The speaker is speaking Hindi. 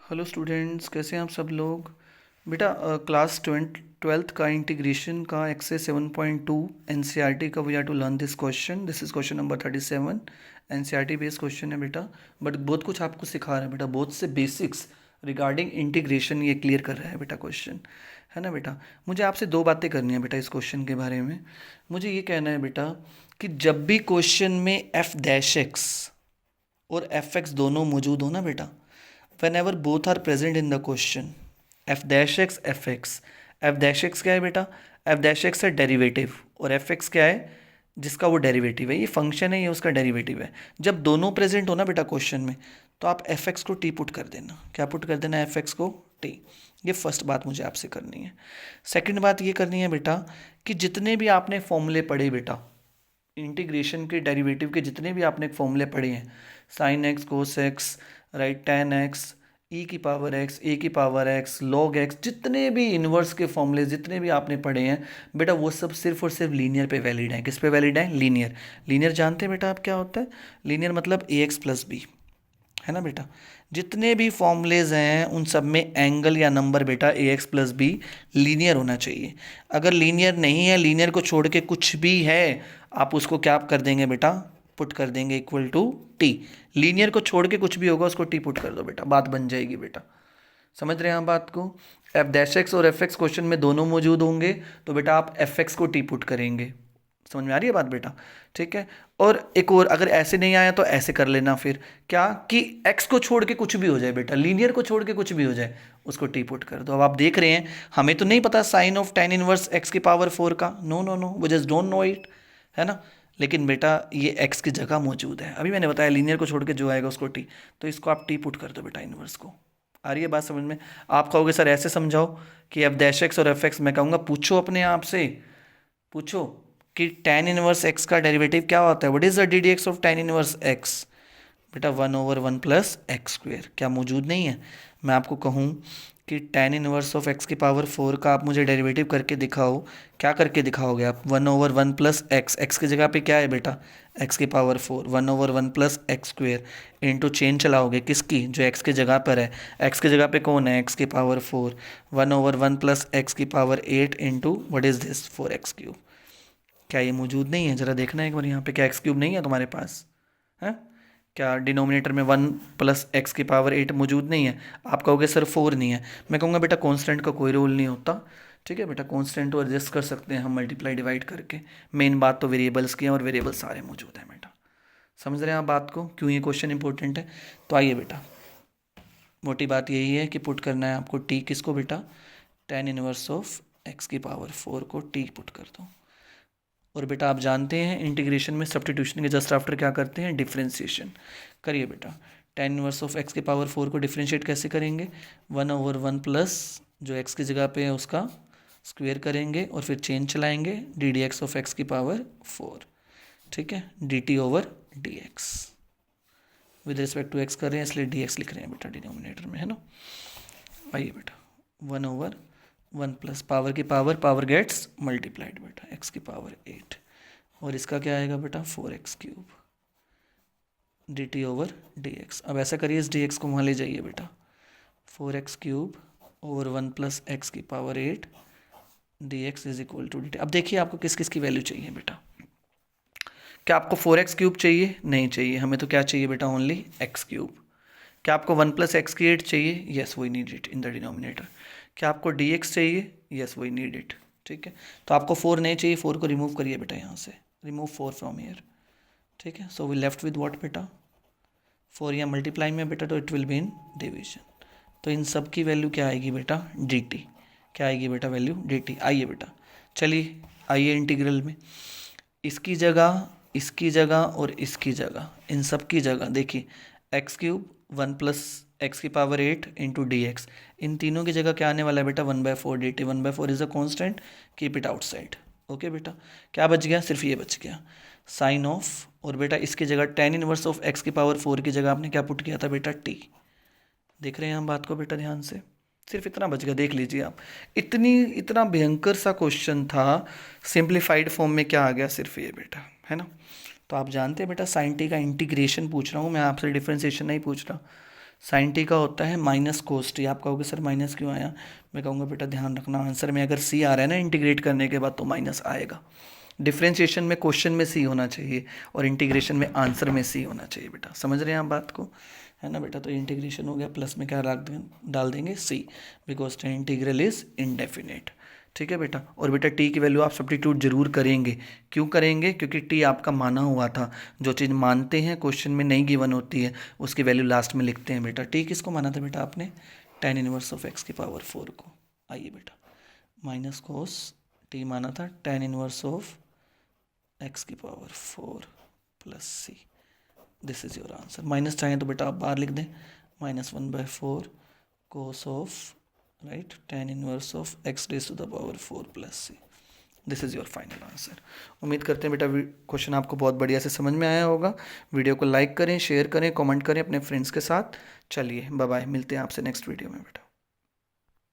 हेलो स्टूडेंट्स, कैसे हैं आप सब लोग। बेटा क्लास ट्वेल्थ का इंटीग्रेशन का एक्सरसाइज 7.2 एनसीईआरटी का we are to learn this question. This is question number 37। NCERT based question है बेटा, बट बहुत कुछ आपको सिखा रहा है बेटा, बहुत से बेसिक्स रिगार्डिंग इंटीग्रेशन ये क्लियर कर रहा है बेटा क्वेश्चन, है ना बेटा। मुझे आपसे दो बातें करनी है बेटा इस क्वेश्चन के बारे में। मुझे ये कहना है बेटा कि जब भी क्वेश्चन में एफ डैश एक्स और एफ एक्स दोनों मौजूद हो ना बेटा, whenever both are present in the question, f dash x f x, f dash x क्या है बेटा, f dash x है डेरिवेटिव, और f x क्या है जिसका वो डेरिवेटिव है, ये फंक्शन है, ये उसका डेरिवेटिव है। जब दोनों प्रेजेंट हो ना बेटा क्वेश्चन में, तो आप एफ एक्स को टी पुट कर देना। क्या पुट कर देना, एफ एक्स को टी। ये फर्स्ट बात मुझे आपसे करनी है। सेकंड बात ये करनी है बेटा कि जितने भी आपने फॉर्मूले पढ़े बेटा, इंटीग्रेशन के डेरिवेटिव के जितने भी आपने फॉर्मूले पढ़े हैं, sine x cos x, right, tan x, e की पावर एक्स, ए की पावर एक्स, लॉग एक्स, जितने भी इन्वर्स के फॉर्मूले जितने भी आपने पढ़े हैं बेटा, वो सब सिर्फ और सिर्फ लीनियर पे वैलिड हैं। किस पे वैलिड हैं, लीनियर। लीनियर जानते हैं बेटा आप क्या होता है, लीनियर मतलब ए एक्स प्लस बी, है ना बेटा। जितने भी फॉर्मूलेज हैं उन सब में एंगल या नंबर बेटा ए एक्स प्लस बी लीनियर होना चाहिए। अगर लीनियर नहीं है, लीनियर को छोड़ के कुछ भी है, आप उसको क्या कर देंगे बेटा, पुट कर देंगे इक्वल टू टी। लीनियर को छोड़ के कुछ भी होगा उसको टी पुट कर दो बेटा, बात बन जाएगी बेटा। समझ रहे हैं आप बात को। एफ डैश एक्स और एफ एक्स क्वेश्चन में दोनों मौजूद होंगे, तो बेटा आप एफ एक्स को टी पुट करेंगे। समझ में आ रही है बात बेटा, ठीक है। और एक और, अगर ऐसे नहीं आया तो ऐसे कर लेना फिर, क्या कि x को छोड़ के कुछ भी हो जाए बेटा, लीनियर को छोड़ के कुछ भी हो जाए, उसको टी पुट कर दो। अब आप देख रहे हैं हमें तो नहीं पता sine of tan inverse x की पावर 4 का, नो नो नो, वो जस्ट डोंट नो इट, है ना। लेकिन बेटा ये x की जगह मौजूद है, अभी मैंने बताया लीनियर को छोड़ के जो आएगा उसको टी, तो इसको आप टी पुट कर दो बेटा इनवर्स को। आ रही है बात समझ में। आप कहोगे सर ऐसे समझाओ कि एफ डैश एक्स और एफ एक्स, मैं कहूँगा पूछो अपने आप से, पूछो कि tan इनवर्स x का डेरिवेटिव क्या होता है, what is the D d x of tan inverse x। बेटा 1/1 प्लस एक्स स्क्वेयर, क्या मौजूद नहीं है। मैं आपको कहूँ कि tan इनवर्स ऑफ x की पावर 4 का आप मुझे डेरिवेटिव करके दिखाओ, क्या करके दिखाओगे आप, 1/1 प्लस एक्स, एक्स की जगह पे क्या है बेटा, x की power 4, 1/1 plus x square into chain चलाओगे किसकी, जो x की जगह पर है, x की जगह पे कौन है, x की पावर 4, 1/1 प्लस एक्स की power 8 into what is this 4x cube. क्या ये मौजूद नहीं है, ज़रा देखना एक बार यहाँ पे, क्या एक्स क्यूब नहीं है तुम्हारे पास, है क्या डिनोमिनेटर में 1 प्लस एक्स की पावर 8 मौजूद नहीं है। आप कहोगे सर 4 नहीं है, मैं कहूँगा बेटा कांस्टेंट का कोई रोल नहीं होता, ठीक है बेटा। कांस्टेंट को एडजस्ट कर सकते हैं हम मल्टीप्लाई डिवाइड करके, मेन बात तो वेरिएबल्स की है और वेरिएबल सारे मौजूद हैं बेटा। समझ रहे हैं आप बात को, क्यों ये क्वेश्चन इंपॉर्टेंट है। तो आइए बेटा, मोटी बात यही है कि पुट करना है आपको टी किसको बेटा, tan इनवर्स ऑफ एक्स की पावर 4 को टी पुट कर दो। और बेटा आप जानते हैं इंटीग्रेशन में सब्स्टिट्यूशन के जस्ट आफ्टर क्या करते हैं, डिफ्रेंशिएशन। करिए बेटा, tan इनवर्स ऑफ एक्स की पावर 4 को डिफ्रेंशिएट कैसे करेंगे, 1/1 प्लस जो x की जगह पे है उसका स्क्वेयर करेंगे और फिर चेंज चलाएंगे, d d x of x की पावर 4, ठीक है, d t over d x. With respect to x कर रहे हैं इसलिए डी एक्स लिख रहे हैं बेटा डिनोमिनेटर में, है ना। आइए बेटा 1/1 प्लस पावर की पावर, पावर गेट्स मल्टीप्लाइड बेटा, एक्स की पावर 8, और इसका क्या आएगा बेटा 4x cube D t over d x. अब ऐसा करिए इस डी एक्स को वहाँ ले जाइए बेटा, 4x cube over 1 plus x की power 8 d x is equal to d t. अब देखिए आपको किस किस की वैल्यू चाहिए बेटा, क्या आपको 4x क्यूब चाहिए, नहीं चाहिए, हमें तो क्या चाहिए बेटा, ओनली x क्यूब। क्या आपको 1 प्लस एक्स की 8 चाहिए, yes we need it in the denominator. क्या आपको dx चाहिए, यस वी नीड इट, ठीक है। तो आपको 4 नहीं चाहिए, 4 को रिमूव करिए बेटा यहाँ से, रिमूव 4 फ्रॉम हियर, ठीक है। So we left with what बेटा, 4 यहाँ मल्टीप्लाई में बेटा, तो it will be in division. तो इन सब की वैल्यू क्या आएगी बेटा, dt। क्या आएगी बेटा वैल्यू, dt। आइए बेटा, चलिए आइए इंटीग्रल में, इसकी जगह, इसकी जगह और इसकी जगह, इन सब की जगह देखिए एक्स क्यूब 1 प्लस एक्स की पावर 8 इंटू डी एक्स, इन तीनों की जगह क्या आने वाला है बेटा, 1/4 dt। 1/4 is a constant, keep it outside, okay बेटा। क्या बच गया, सिर्फ ये बच गया, साइन ऑफ, और बेटा इसकी जगह tan इनवर्स ऑफ एक्स की पावर 4 की जगह आपने क्या पुट किया था बेटा, t। देख रहे हैं हम बात को बेटा ध्यान से, सिर्फ इतना बच गया, देख लीजिए आप। इतना भयंकर सा क्वेश्चन था, सिंप्लीफाइड फॉर्म में क्या आ गया, सिर्फ ये बेटा, है ना। तो आप जानते हैं बेटा साइन टी का इंटीग्रेशन पूछ रहा हूँ मैं आपसे, डिफरेंशिएशन नहीं पूछ रहा। साइन टी का होता है माइनस कोस टी। आप कहोगे सर माइनस क्यों आया, मैं कहूँगा बेटा ध्यान रखना आंसर में अगर सी आ रहा है ना इंटीग्रेट करने के बाद तो माइनस आएगा। डिफ्रेंशिएशन में क्वेश्चन में सी होना चाहिए और इंटीग्रेशन में आंसर में सी होना चाहिए बेटा, समझ रहे हैं आप बात को, है ना बेटा। तो इंटीग्रेशन हो गया, प्लस में क्या डाल देंगे C, because then integral is indefinite. ठीक है बेटा। और बेटा टी की वैल्यू आप सब्स्टिट्यूट जरूर करेंगे। क्यों करेंगे, क्योंकि टी आपका माना हुआ था। जो चीज़ मानते हैं क्वेश्चन में नहीं गिवन होती है उसकी वैल्यू लास्ट में लिखते हैं बेटा। टी किसको माना था बेटा आपने, tan इनवर्स ऑफ x की पावर 4 को। आइए बेटा, माइनस कोस टी माना था tan इनवर्स ऑफ x की power 4 plus c. This is your answer. Minus चाहें तो बेटा आप बाहर लिख दें, -1/4 cos of right tan inverse of x raise to the power 4 plus c. This is your final answer. उम्मीद करते हैं बेटा क्वेश्चन आपको बहुत बढ़िया से समझ में आया होगा। वीडियो को लाइक करें, शेयर करें, कमेंट करें अपने फ्रेंड्स के साथ। चलिए बाय बाय, मिलते हैं आपसे नेक्स्ट वीडियो में बेटा।